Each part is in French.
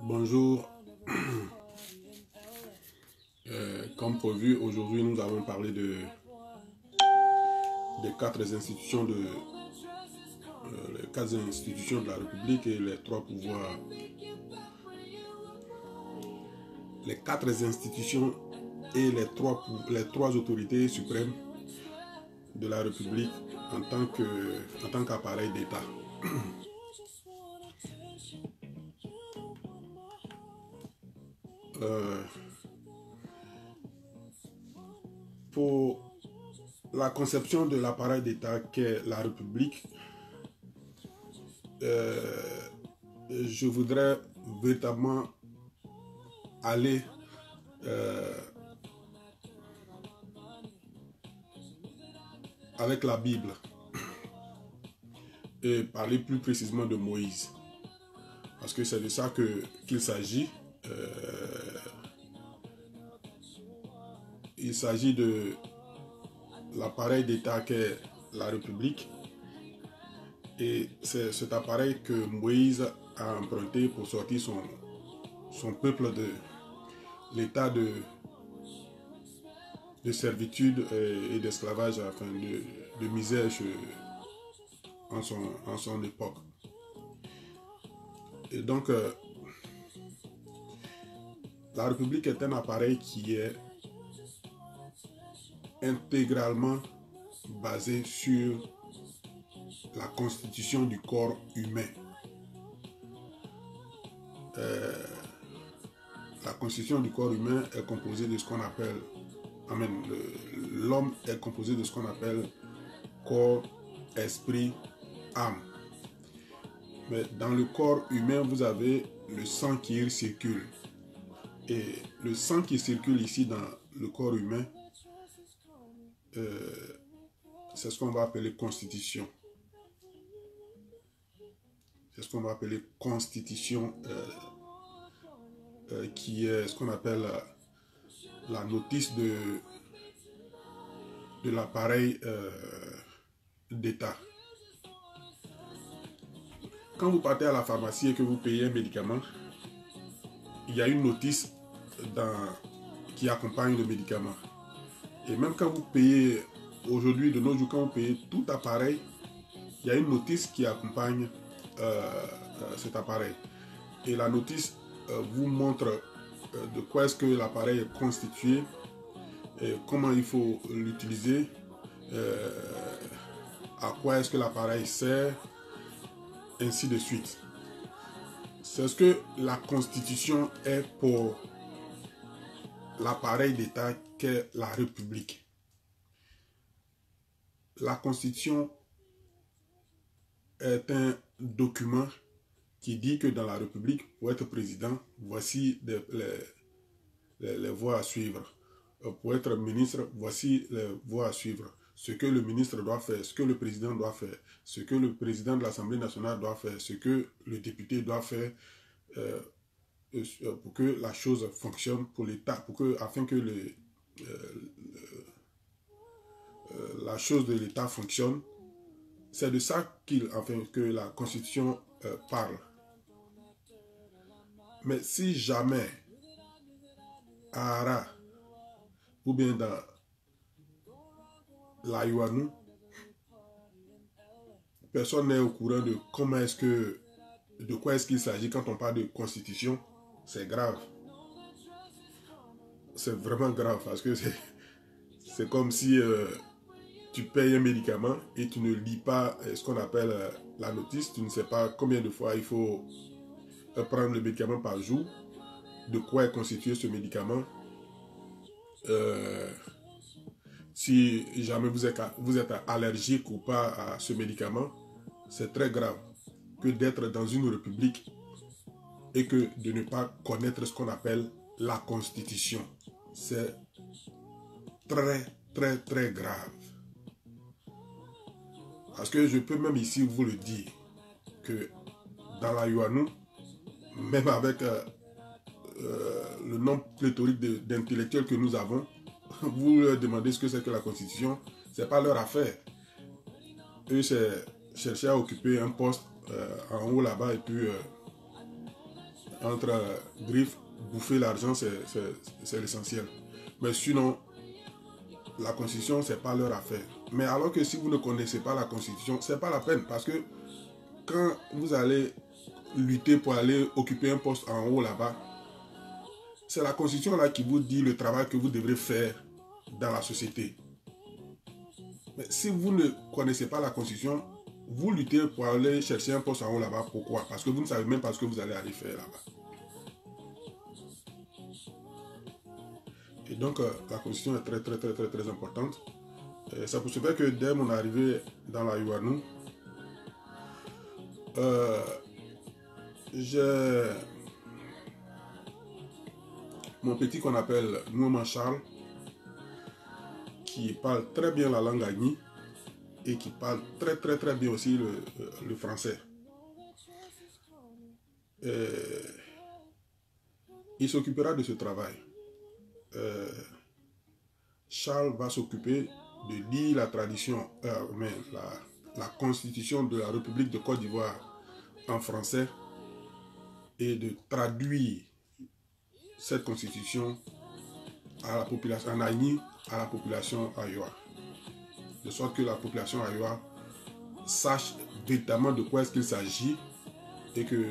Bonjour. Comme prévu, aujourd'hui nous allons parler des quatre institutions les quatre institutions de la République et les trois pouvoirs. Les quatre institutions et les trois autorités suprêmes de la République en tant qu'appareil d'État. Pour la conception de l'appareil d'État qu'est la République, je voudrais véritablement aller avec la Bible et parler plus précisément de Moïse, parce que c'est de ça qu'il s'agit. Il s'agit de l'appareil d'État qu'est la République, et c'est cet appareil que Moïse a emprunté pour sortir son peuple de l'état de servitude et d'esclavage, enfin de misère en son époque. Et donc, la République est un appareil qui est intégralement basé sur la constitution du corps humain. La constitution du corps humain est composée de ce qu'on appelle, l'homme est composé de ce qu'on appelle corps, esprit, âme. Mais dans le corps humain, vous avez le sang qui circule. Et le sang qui circule ici dans le corps humain, c'est ce qu'on va appeler constitution. C'est ce qu'on va appeler constitution, qui est ce qu'on appelle la notice de l'appareil d'État. Quand vous partez à la pharmacie et que vous payez un médicament, il y a une notice qui accompagne le médicament. Et même quand vous payez, aujourd'hui, de nos jours, quand vous payez tout appareil, il y a une notice qui accompagne cet appareil. Et la notice vous montre de quoi est-ce que l'appareil est constitué, et comment il faut l'utiliser, à quoi est-ce que l'appareil sert, ainsi de suite. C'est ce que la Constitution est pour l'appareil d'État qu'est la République. La Constitution est un document qui dit que dans la République, pour être président, voici les voies à suivre. Pour être ministre, voici les voies à suivre. Ce que le ministre doit faire, ce que le président doit faire, ce que le président de l'Assemblée nationale doit faire, ce que le député doit faire pour que la chose fonctionne pour l'État, afin que la chose de l'État fonctionne. C'est de ça que la Constitution parle. Mais si jamais à Ara ou bien dans la Yoanou, personne n'est au courant de de quoi est-ce qu'il s'agit quand on parle de Constitution, c'est grave. C'est vraiment grave, parce que c'est comme si tu payes un médicament et tu ne lis pas ce qu'on appelle la notice. Tu ne sais pas combien de fois il faut prendre le médicament par jour, de quoi est constitué ce médicament. Si jamais vous êtes allergique ou pas à ce médicament, c'est très grave que d'être dans une république et que de ne pas connaître ce qu'on appelle la Constitution. C'est très, très, très grave. Parce que je peux même ici vous le dire, que dans la Yoanou, même avec le nombre pléthorique d'intellectuels que nous avons, vous leur demandez ce que c'est que la Constitution, ce n'est pas leur affaire. Eux, c'est chercher à occuper un poste en haut là-bas et puis entre griffes, bouffer l'argent, c'est l'essentiel. Mais sinon, la Constitution, ce n'est pas leur affaire. Mais alors que si vous ne connaissez pas la Constitution, ce n'est pas la peine. Parce que quand vous allez lutter pour aller occuper un poste en haut là-bas, c'est la Constitution là qui vous dit le travail que vous devrez faire dans la société. Mais si vous ne connaissez pas la Constitution, vous luttez pour aller chercher un poste en haut là-bas. Pourquoi? Parce que vous ne savez même pas ce que vous allez aller faire là-bas. Et donc, la Constitution est très importante. C'est pour cela que dès mon arrivée dans la UANU, j'ai mon petit qu'on appelle Nouman Charles, qui parle très bien la langue agni et qui parle très bien aussi le français. Il s'occupera de ce travail. Charles va s'occuper de lire la tradition, la constitution de la République de Côte d'Ivoire en français et de traduire cette constitution à la population en agni, à la population ayoa. De sorte que la population ayoa sache véritablement de quoi est-ce qu'il s'agit et que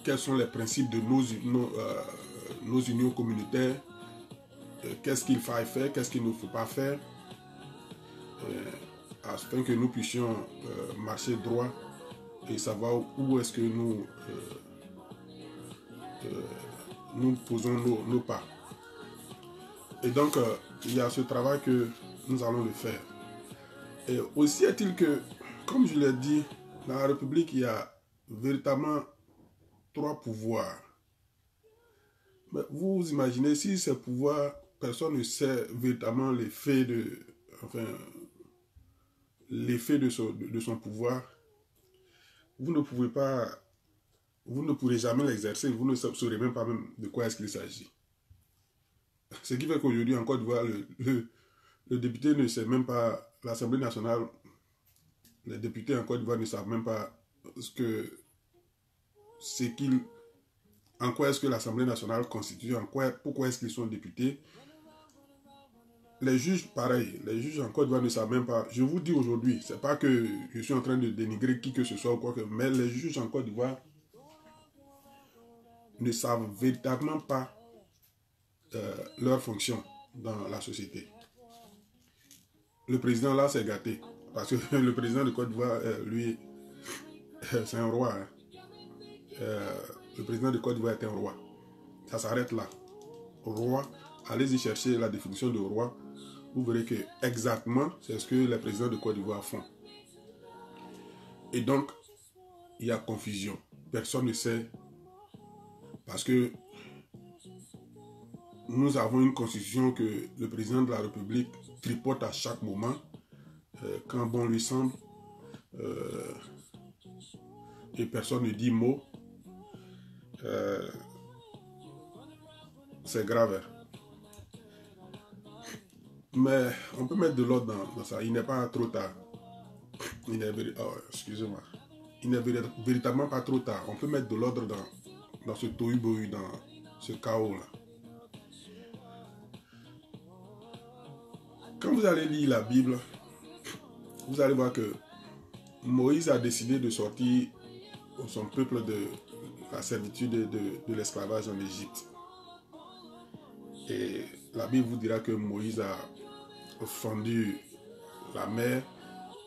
quels sont les principes de nos unions communautaires, qu'est-ce qu'il faut faire, qu'est-ce qu'il ne faut pas faire, afin que nous puissions marcher droit et savoir où est-ce que nous posons nos pas. Et donc, il y a ce travail que nous allons le faire. Et aussi est-il que, comme je l'ai dit, dans la République, il y a véritablement 3 pouvoirs. Mais vous imaginez, si ces pouvoirs, personne ne sait véritablement l'effet de son pouvoir, vous ne pourrez jamais l'exercer, vous ne saurez même pas même de quoi est-ce qu'il s'agit. Ce qui fait qu'aujourd'hui, en Côte d'Ivoire, le député ne sait même pas, l'Assemblée nationale, les députés en Côte d'Ivoire ne savent même pas en quoi est-ce que l'Assemblée nationale constitue, pourquoi est-ce qu'ils sont députés. Les juges, pareil, les juges en Côte d'Ivoire ne savent même pas. Je vous dis aujourd'hui, c'est pas que je suis en train de dénigrer qui que ce soit ou quoi que, mais les juges en Côte d'Ivoire ne savent véritablement pas leur fonction dans la société. Le président là, c'est gâté. Parce que le président de Côte d'Ivoire, lui, c'est un roi. Hein. Le président de Côte d'Ivoire est un roi. Ça s'arrête là. Roi, allez-y chercher la définition de roi. Vous verrez que exactement, c'est ce que les présidents de Côte d'Ivoire font. Et donc, il y a confusion. Personne ne sait. Parce que nous avons une constitution que le président de la République tripote à chaque moment, quand bon lui semble. Et personne ne dit mot. C'est grave. Mais on peut mettre de l'ordre dans ça. Il n'est pas trop tard. Excusez-moi. Il n'est véritablement pas trop tard. On peut mettre de l'ordre dans ce tohu-bohu, dans ce chaos-là. Quand vous allez lire la Bible, vous allez voir que Moïse a décidé de sortir son peuple de la servitude de l'esclavage en Égypte. Et la Bible vous dira que Moïse a fendu la mer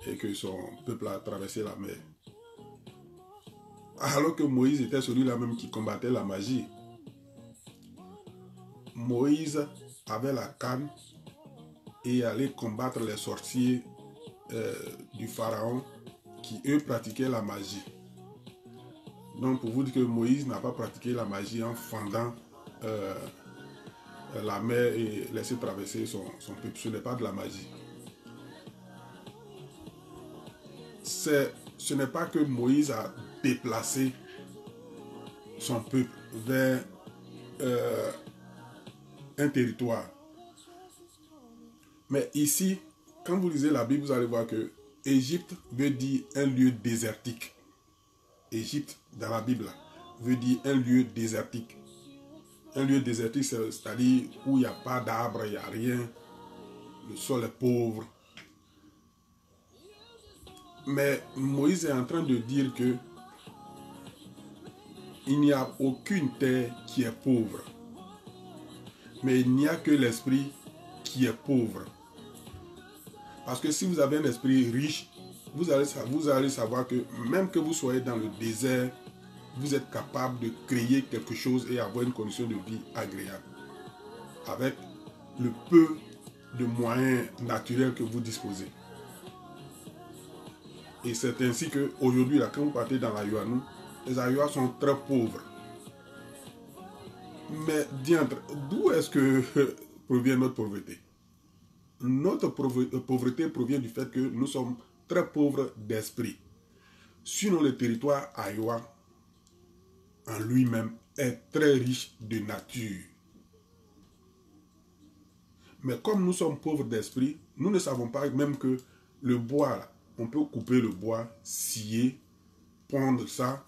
et que son peuple a traversé la mer. Alors que Moïse était celui-là même qui combattait la magie. Moïse avait la canne et allait combattre les sorciers du pharaon qui eux pratiquaient la magie. Donc pour vous dire que Moïse n'a pas pratiqué la magie en fendant la mer et laisser traverser son peuple. Ce n'est pas de la magie. Ce n'est pas que Moïse a déplacé son peuple vers un territoire. Mais ici, quand vous lisez la Bible, vous allez voir que Égypte veut dire un lieu désertique. Égypte, dans la Bible, veut dire un lieu désertique. Un lieu désertique, c'est-à-dire où il n'y a pas d'arbres, il n'y a rien, le sol est pauvre. Mais Moïse est en train de dire que il n'y a aucune terre qui est pauvre. Mais il n'y a que l'esprit qui est pauvre. Parce que si vous avez un esprit riche, vous allez savoir que même que vous soyez dans le désert, vous êtes capable de créer quelque chose et avoir une condition de vie agréable. Avec le peu de moyens naturels que vous disposez. Et c'est ainsi qu'aujourd'hui, quand vous partez dans l'Ayoanou, les Ayoas sont très pauvres. Mais diantre, d'où est-ce que provient notre pauvreté? Notre pauvreté provient du fait que nous sommes très pauvres d'esprit. Sinon, le territoire Ayoa, en lui-même, est très riche de nature. Mais comme nous sommes pauvres d'esprit, nous ne savons pas même que le bois, là, on peut couper le bois, scier, prendre ça,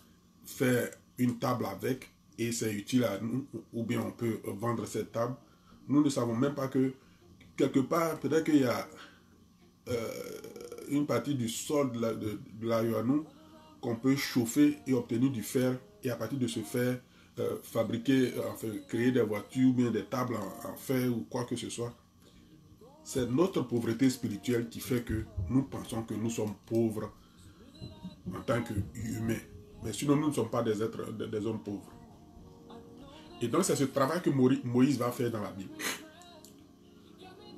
faire une table avec, et c'est utile à nous, ou bien on peut vendre cette table. Nous ne savons même pas que, quelque part, peut-être qu'il y a une partie du sol de l'Ayoanou qu'on peut chauffer et obtenir du fer, et à partir de ce fer, fabriquer, enfin, créer des voitures, ou bien des tables en fer, ou quoi que ce soit. C'est notre pauvreté spirituelle qui fait que nous pensons que nous sommes pauvres en tant qu'humains. Mais sinon, nous ne sommes pas des êtres, des hommes pauvres. Et donc, c'est ce travail que Moïse va faire dans la Bible.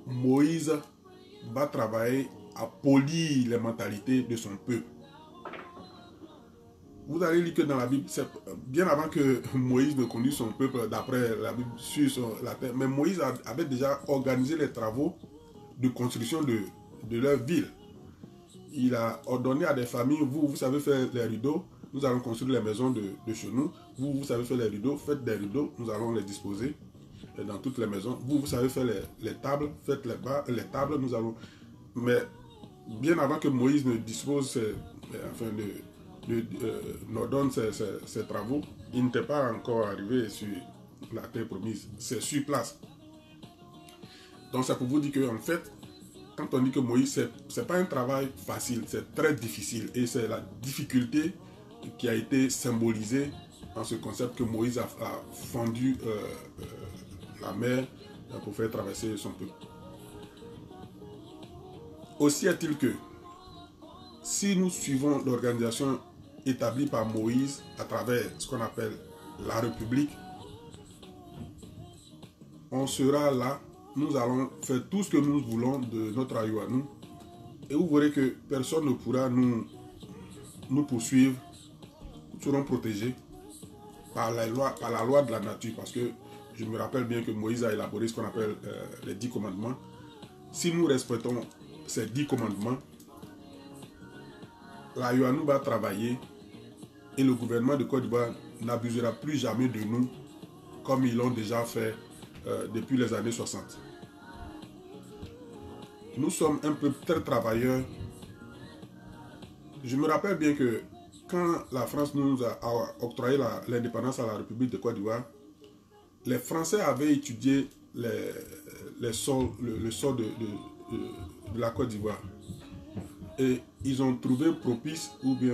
Moïse va travailler à polir les mentalités de son peuple. Vous allez lire que dans la Bible, c'est bien avant que Moïse ne conduise son peuple d'après la Bible sur la terre, mais Moïse avait déjà organisé les travaux de construction de leur ville. Il a ordonné à des familles, vous savez faire les rideaux, nous allons construire les maisons de chez nous. Vous savez faire les rideaux, faites des rideaux, nous allons les disposer dans toutes les maisons. Vous savez faire les tables, faites les tables, nous allons... Mais bien avant que Moïse ne dispose, n'ordonne ses travaux, il n'était pas encore arrivé sur la terre promise, c'est sur place. Donc c'est pour vous dire qu'en fait, quand on dit que Moïse, c'est pas un travail facile, c'est très difficile. Et c'est la difficulté qui a été symbolisée dans ce concept que Moïse a fendu la mer pour faire traverser son peuple. Aussi est-il que si nous suivons l'organisation établie par Moïse à travers ce qu'on appelle la République, on sera là, nous allons faire tout ce que nous voulons de notre Ayoanou et vous verrez que personne ne pourra nous poursuivre. Nous serons protégés par la loi de la nature, parce que je me rappelle bien que Moïse a élaboré ce qu'on appelle les 10 commandements. Si nous respectons ces 10 commandements, l'Ayoanou va travailler et le gouvernement de Côte d'Ivoire n'abusera plus jamais de nous comme ils l'ont déjà fait depuis les années 60. Nous sommes un peuple très travailleurs. Je me rappelle bien que quand la France nous a octroyé l'indépendance à la République de Côte d'Ivoire, les Français avaient étudié le sol de la Côte d'Ivoire. Et ils ont trouvé propice, ou bien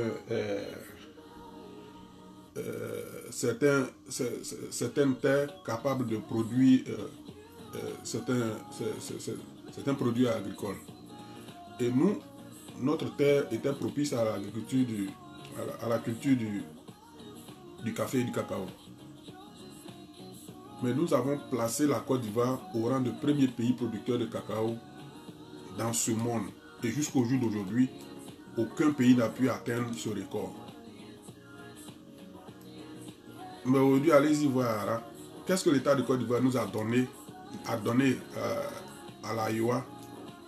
certaines terres capables de produire certains produits agricoles. Et nous, notre terre était propice à l'agriculture, à la culture du café et du cacao. Mais nous avons placé la Côte d'Ivoire au rang de premier pays producteur de cacao dans ce monde. Et jusqu'au jour d'aujourd'hui, aucun pays n'a pu atteindre ce record. Mais aujourd'hui, allez-y voir, qu'est-ce que l'État de Côte d'Ivoire nous a donné à l'Ayoa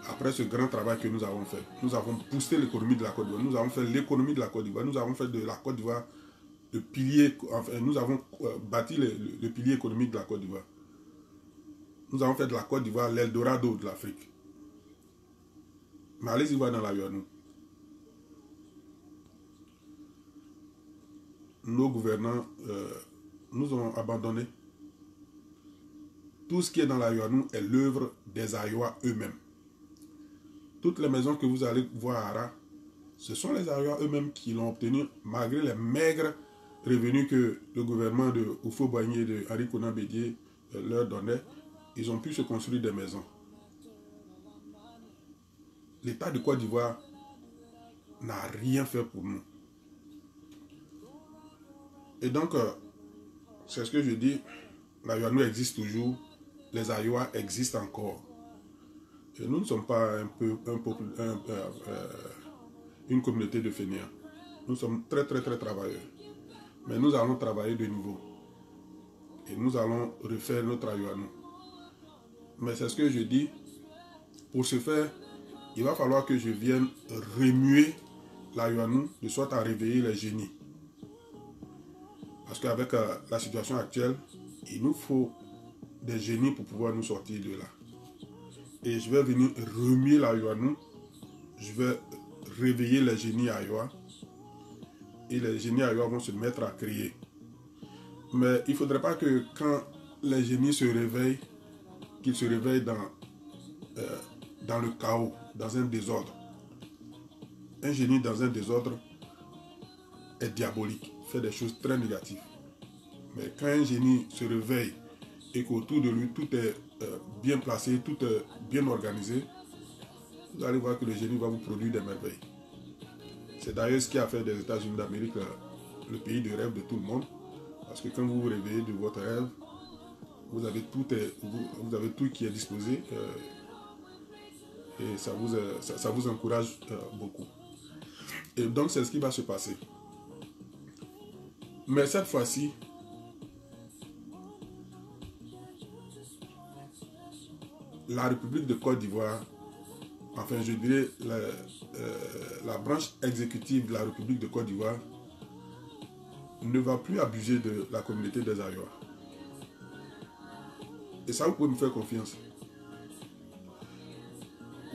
après ce grand travail que nous avons fait. Nous avons boosté l'économie de la Côte d'Ivoire, nous avons fait l'économie de la Côte d'Ivoire, nous avons fait de la Côte d'Ivoire le pilier, enfin, nous avons bâti le pilier économique de la Côte d'Ivoire. Nous avons fait de la Côte d'Ivoire l'Eldorado de l'Afrique. Mais allez-y voir dans l'Ayoanou. nos gouvernants nous ont abandonnés. Tout ce qui est dans l'Ayoanou est l'œuvre des Ayois eux-mêmes. Toutes les maisons que vous allez voir à Ara, ce sont les Ayois eux-mêmes qui l'ont obtenu malgré les maigres revenus que le gouvernement de Houphouët-Boigny et de Henri Konan Bédié leur donnait. Ils ont pu se construire des maisons. L'État de Côte d'Ivoire n'a rien fait pour nous. Et donc, c'est ce que je dis, l'Ayoanou existe toujours, les Ayois existent encore. Et nous ne sommes pas une communauté de fainéants. Nous sommes très travailleurs. Mais nous allons travailler de nouveau. Et nous allons refaire notre Ayoanou. Mais c'est ce que je dis, pour ce faire, il va falloir que je vienne remuer l'Ayoanou de sorte à réveiller les génies. Parce qu'avec la situation actuelle, il nous faut des génies pour pouvoir nous sortir de là. Et je vais venir remuer l'Ayoanou. Je vais réveiller les génies Ayois. Et les génies Ayois vont se mettre à crier. Mais il ne faudrait pas que quand les génies se réveillent, qu'ils se réveillent dans le chaos, dans un désordre. Un génie dans un désordre est diabolique, fait des choses très négatives. Mais quand un génie se réveille et qu'autour de lui tout est bien placé, tout est bien organisé, vous allez voir que le génie va vous produire des merveilles. C'est d'ailleurs ce qui a fait des États-Unis d'Amérique le pays de rêve de tout le monde. Parce que quand vous vous réveillez de votre rêve, vous avez tout qui est disposé et ça vous encourage beaucoup. Et donc c'est ce qui va se passer. Mais cette fois-ci, la République de Côte d'Ivoire, enfin je dirais la branche exécutive de la République de Côte d'Ivoire, ne va plus abuser de la communauté des Ayois. Et ça, vous pouvez me faire confiance.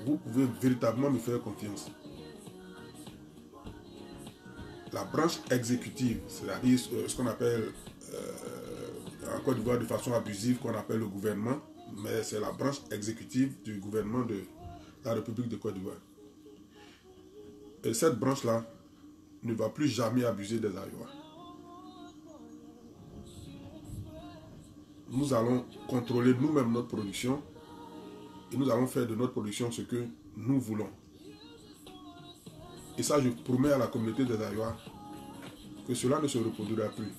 Vous pouvez véritablement me faire confiance. La branche exécutive, c'est-à-dire ce qu'on appelle en Côte d'Ivoire de façon abusive, qu'on appelle le gouvernement, mais c'est la branche exécutive du gouvernement de la République de Côte d'Ivoire. Et cette branche-là ne va plus jamais abuser des Ayois. Nous allons contrôler nous-mêmes notre production et nous allons faire de notre production ce que nous voulons. Et ça, je promets à la communauté des Ayois que cela ne se reproduira plus.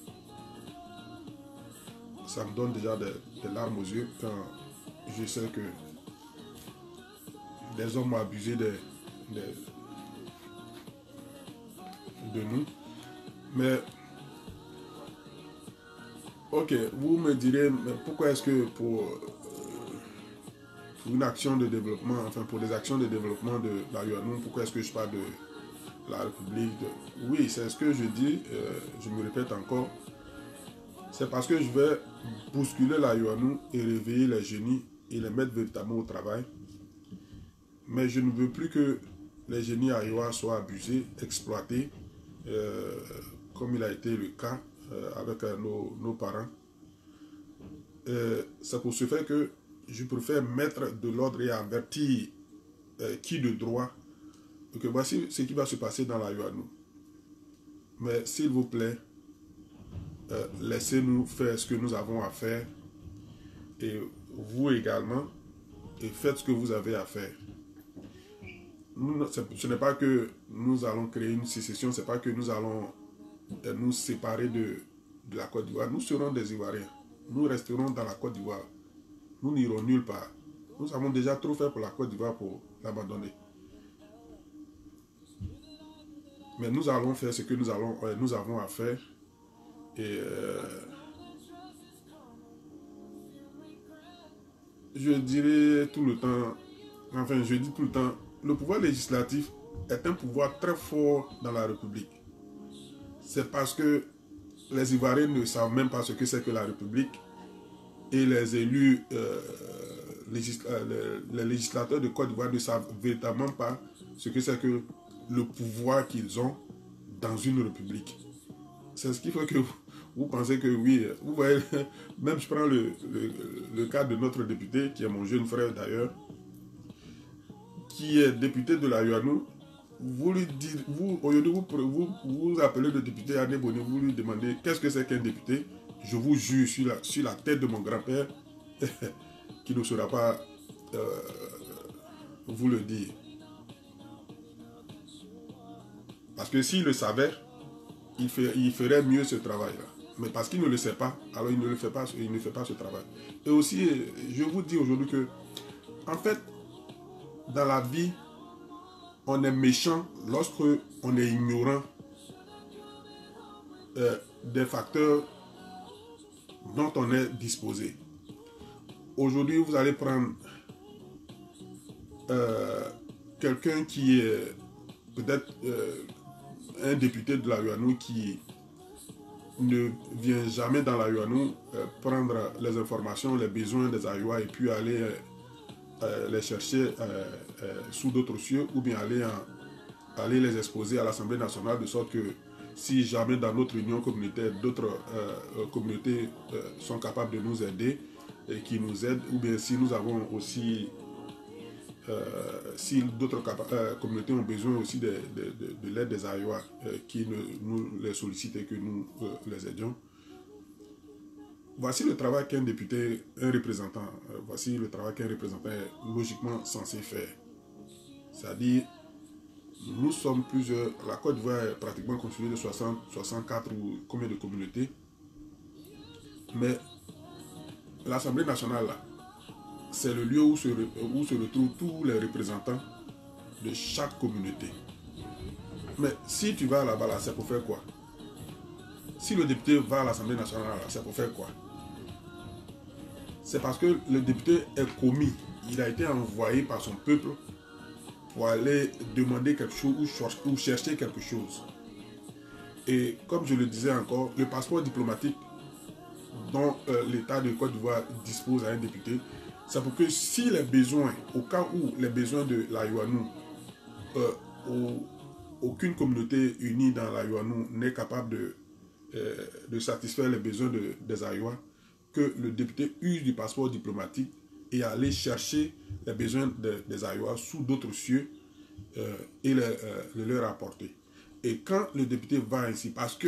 Ça me donne déjà des larmes aux yeux quand je sais que des hommes ont abusé de nous. Mais, ok, vous me direz, mais pourquoi est-ce que pour une action de développement, enfin pour des actions de développement de l'Ayoanou, pourquoi est-ce que je parle de la République Oui, c'est ce que je dis, je me répète encore. C'est parce que je vais bousculer l'Ayoanou et réveiller les génies et les mettre véritablement au travail. Mais je ne veux plus que les génies Ayois soient abusés, exploités, comme il a été le cas avec nos parents. C'est pour ce fait que je préfère mettre de l'ordre et avertir qui de droit que voici ce qui va se passer dans l'Ayoanou. Mais s'il vous plaît, laissez-nous faire ce que nous avons à faire et vous également, et faites ce que vous avez à faire. Ce n'est pas que nous allons créer une sécession, ce n'est pas que nous allons nous séparer de la Côte d'Ivoire. Nous serons des Ivoiriens. Nous resterons dans la Côte d'Ivoire. Nous n'irons nulle part. Nous avons déjà trop fait pour la Côte d'Ivoire pour l'abandonner. Mais nous allons faire ce que nous avons à faire. Et je dirais tout le temps, enfin je dis tout le temps, le pouvoir législatif est un pouvoir très fort dans la République. C'est parce que les Ivoiriens ne savent même pas ce que c'est que la République et les élus, les législateurs de Côte d'Ivoire ne savent véritablement pas ce que c'est que le pouvoir qu'ils ont dans une République. c'est ce qui fait que vous pensez que oui, vous voyez, même je prends le cas de notre député, qui est mon jeune frère d'ailleurs, qui est député de la UANU. Vous lui dites, aujourd'hui, vous appelez le député Ané Bonnet, vous lui demandez qu'est-ce que c'est qu'un député. Je vous jure sur la tête de mon grand-père, qui ne saura pas vous le dire. Parce que s'il le savait, il ferait mieux ce travail-là. Mais parce qu'il ne le sait pas, alors il ne fait pas ce travail. Et aussi, je vous dis aujourd'hui que, en fait, dans la vie, on est méchant lorsque on est ignorant des facteurs dont on est disposé. Aujourd'hui, vous allez prendre quelqu'un qui est peut-être un député de la UANU qui ne vient jamais dans la UANU prendre les informations, les besoins des Ayois et puis aller les chercher sous d'autres cieux ou bien aller les exposer à l'Assemblée nationale de sorte que si jamais dans notre union communautaire d'autres communautés sont capables de nous aider et qui nous aident, ou bien si nous avons aussi si d'autres communautés ont besoin aussi de l'aide des Ayois qui nous les sollicitent et que nous les aidions. Voici le travail qu'un député, un représentant, voici le travail qu'un représentant est logiquement censé faire. C'est-à-dire, nous sommes plusieurs, la Côte d'Ivoire est pratiquement constituée de 60, 64 ou combien de communautés. Mais l'Assemblée nationale, c'est le lieu où se retrouvent tous les représentants de chaque communauté. Mais si tu vas là-bas, c'est pour faire quoi? Si le député va à l'Assemblée nationale, c'est pour faire quoi? C'est parce que le député est commis. Il a été envoyé par son peuple pour aller demander quelque chose ou chercher quelque chose. Et comme je le disais encore, le passeport diplomatique dont l'État de Côte d'Ivoire dispose à un député, c'est pour que si les besoins, au cas où les besoins de la UANU, aucune communauté unie dans la UANU n'est capable de satisfaire les besoins des Ayois, que le député use du passeport diplomatique et aller chercher les besoins des Ayois sous d'autres cieux et le leur apporter. Et quand le député va ainsi, parce que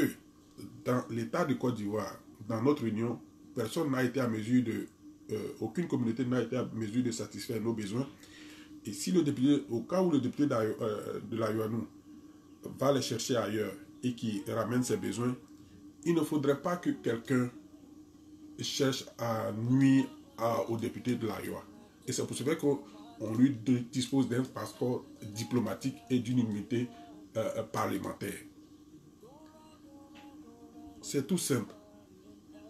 dans l'État de Côte d'Ivoire, dans notre union, personne n'a été à mesure aucune communauté n'a été à mesure de satisfaire nos besoins. Et si le député, au cas où le député de la UANU va les chercher ailleurs et qui ramène ses besoins, il ne faudrait pas que quelqu'un cherche à nuire au député de l'Iowa. Et c'est pour cela qu'on lui dispose d'un passeport diplomatique et d'une immunité parlementaire. C'est tout simple.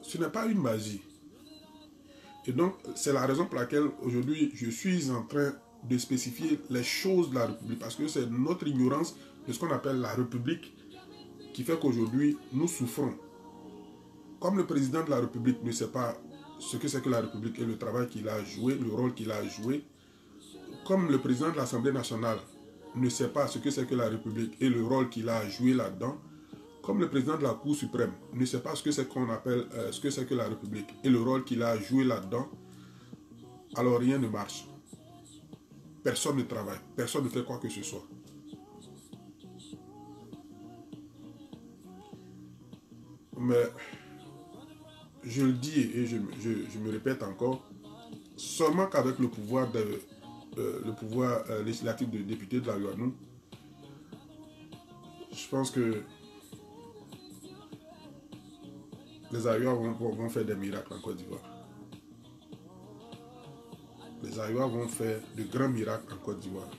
Ce n'est pas une magie. Et donc, c'est la raison pour laquelle aujourd'hui, je suis en train de spécifier les choses de la République. Parce que c'est notre ignorance de ce qu'on appelle la République qui fait qu'aujourd'hui, nous souffrons. Comme le président de la République ne sait pas ce que c'est que la République et le travail qu'il a joué, le rôle qu'il a joué, comme le président de l'Assemblée nationale ne sait pas ce que c'est que la République et le rôle qu'il a joué là-dedans, comme le président de la Cour suprême ne sait pas ce que c'est qu'on appelle ce que c'est que la République et le rôle qu'il a joué là-dedans, alors rien ne marche. Personne ne travaille, personne ne fait quoi que ce soit. Mais je le dis et je me répète encore, seulement qu'avec le pouvoir législatif de député de la UANU, je pense que les Ayois vont faire des miracles en Côte d'Ivoire. Les Ayois vont faire de grands miracles en Côte d'Ivoire.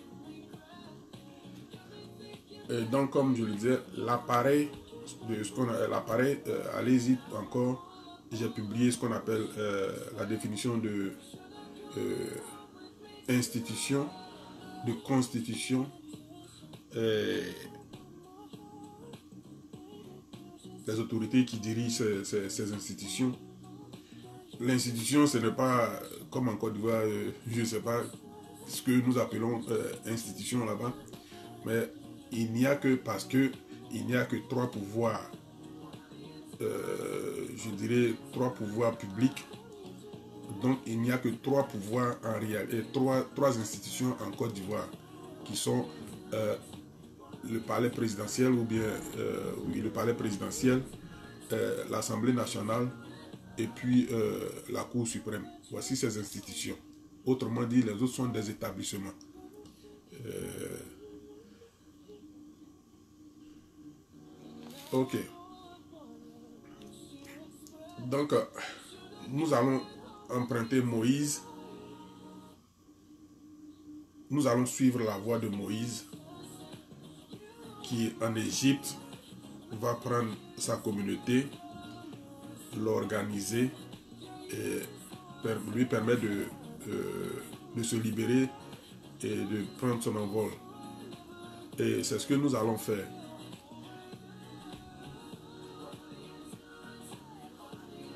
Donc, comme je le disais, l'appareil, allez-y encore, j'ai publié ce qu'on appelle la définition de institution, de constitution, les autorités qui dirigent ces institutions. L'institution, ce n'est pas comme en Côte d'Ivoire, je ne sais pas ce que nous appelons institution là-bas, mais il n'y a que parce qu'il n'y a que 3 pouvoirs je dirais, 3 pouvoirs publics. Donc, il n'y a que 3 pouvoirs en réalité, 3 institutions en Côte d'Ivoire, qui sont le palais présidentiel, ou bien oui, le palais présidentiel, l'Assemblée nationale, et puis la Cour suprême. Voici ces institutions. Autrement dit, les autres sont des établissements. Ok. Donc, nous allons emprunter Moïse. Nous allons suivre la voie de Moïse, qui en Égypte va prendre sa communauté, l'organiser et lui permettre de se libérer et de prendre son envol. Et c'est ce que nous allons faire.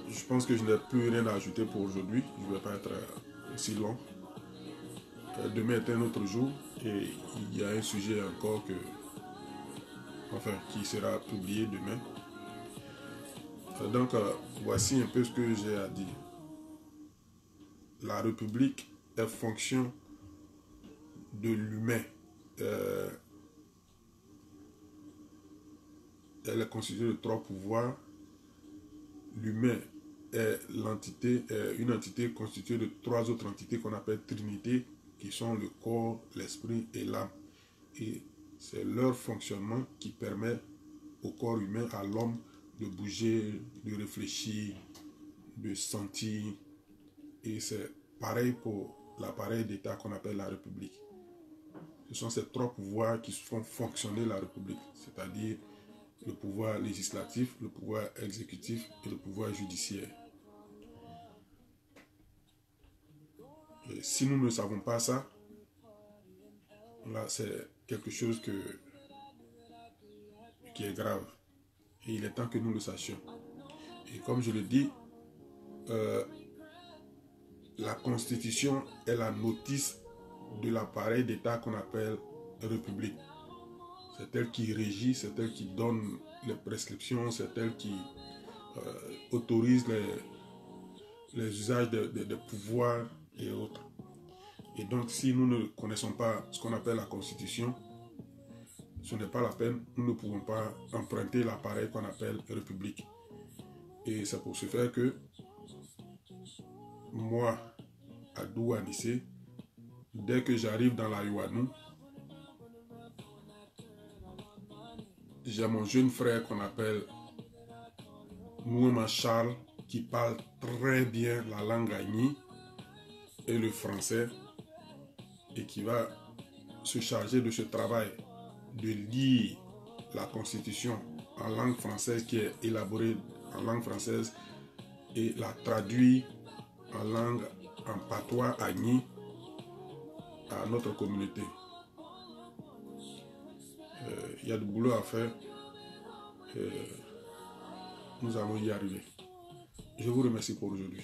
Je pense que je n'ai plus rien à ajouter pour aujourd'hui. Je ne vais pas être si long. Demain est un autre jour et il y a un sujet encore qui sera publié demain. Donc, voici un peu ce que j'ai à dire. La République est fonction de l'humain. Elle est constituée de 3 pouvoirs. L'humain est une entité constituée de 3 autres entités qu'on appelle Trinité, qui sont le corps, l'esprit et l'âme. Et c'est leur fonctionnement qui permet au corps humain, à l'homme, de bouger, de réfléchir, de sentir. Et c'est pareil pour l'appareil d'État qu'on appelle la République. Ce sont ces 3 pouvoirs qui font fonctionner la République, c'est-à-dire le pouvoir législatif, le pouvoir exécutif et le pouvoir judiciaire. Et si nous ne savons pas ça, là c'est quelque chose qui est grave. Et il est temps que nous le sachions. Et comme je le dis, la Constitution est la notice de l'appareil d'État qu'on appelle République. C'est elle qui régit, c'est elle qui donne les prescriptions, c'est elle qui autorise les usages de pouvoirs et autres. Et donc, si nous ne connaissons pas ce qu'on appelle la Constitution, ce n'est pas la peine, nous ne pouvons pas emprunter l'appareil qu'on appelle République. Et c'est pour ce faire que moi, Adou Anissé, dès que j'arrive dans la Yoanou, j'ai mon jeune frère qu'on appelle Nouema Charles, qui parle très bien la langue agni et le français, et qui va se charger de ce travail, de lire la Constitution en langue française, qui est élaborée en langue française, et la traduire en patois agni à notre communauté. Il y a du boulot à faire. Nous allons y arriver. Je vous remercie pour aujourd'hui.